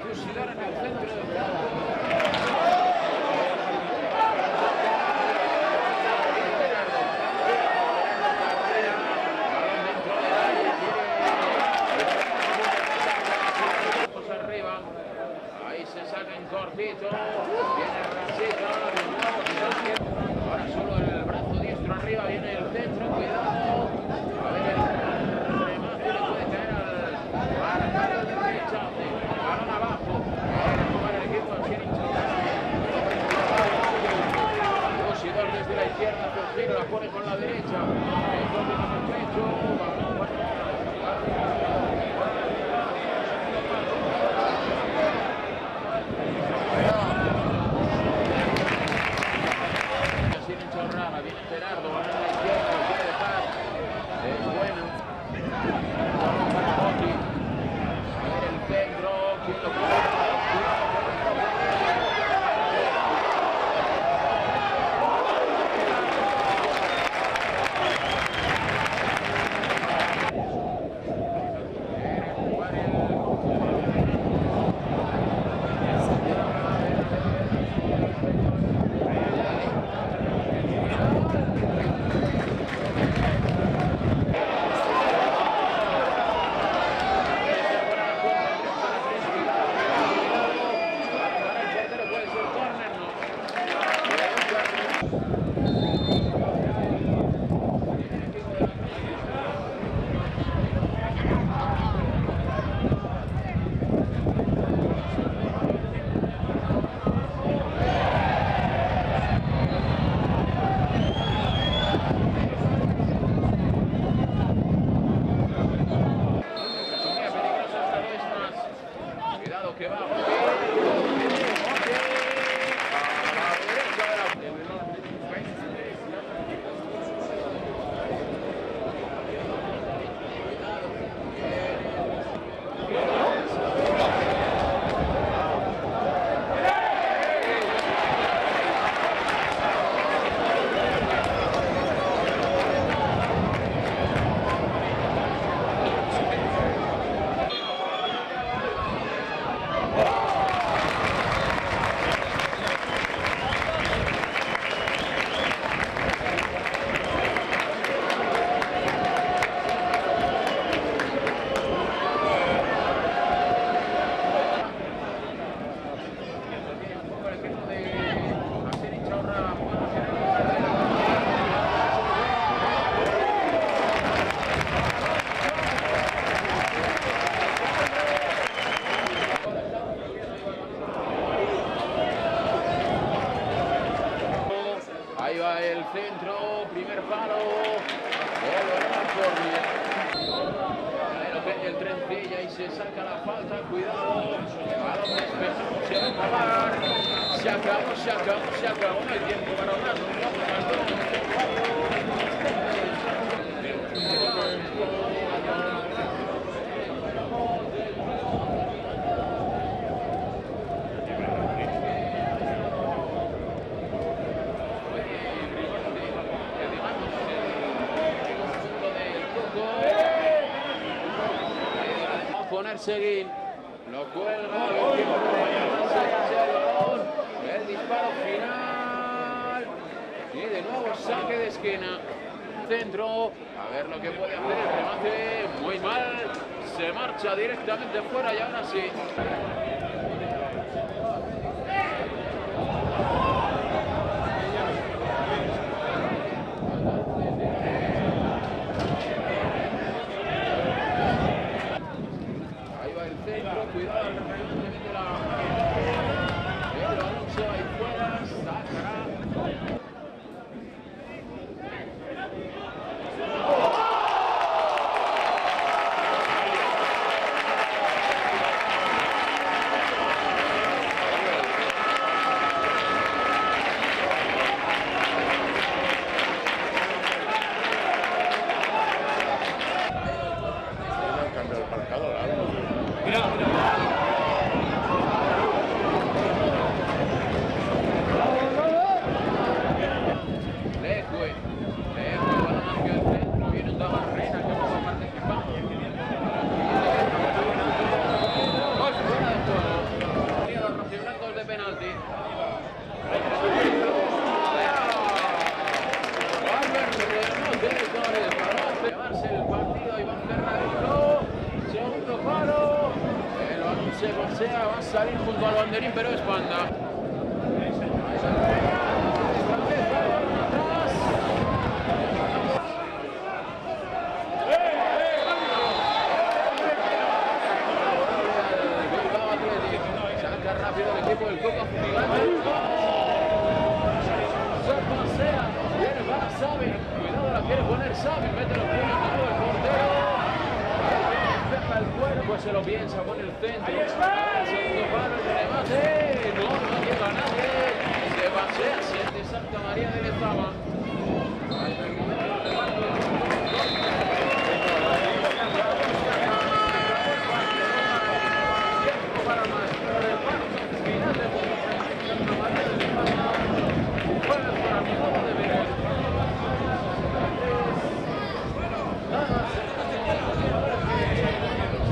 fusilar en el centro del campo. Cortito, viene Rasita, ahora solo el brazo diestro arriba, viene el centro, cuidado, a ver el remate, le puede caer a la cara derecha, balón abajo, quiere jugar el equipo al Fusidor desde la izquierda hacia el giro, la pone con la derecha, el corte con el pecho, balón viene Gerardo, balón a la izquierda, lo quiere dejar, es bueno, para Botti, a ver el centro, ¿quién lo puede dejar? Ahí va el centro, primer palo, lo peña el trencilla y se saca la falta, cuidado, balón despejado, se va a acabar, se acabó, no hay tiempo para hablar. Seguín, lo cuelga, el disparo final y de nuevo saque de esquina, centro, a ver lo que puede hacer el remate, muy mal, se marcha directamente fuera y ahora sí. Cuidado, el remate la... El Alonso ahí fuera, sacará. se pasea, va a salir junto al banderín, pero es banda. Saca rápido el equipo del Coca Fumigante. Se pasea, viene para Xavi. Cuidado, la quiere poner Xavi, mete los puños a todo el portero. Despeja el cuerpo, se lo piensa, pone el centro. El segundo palo, el remate. No llega nadie.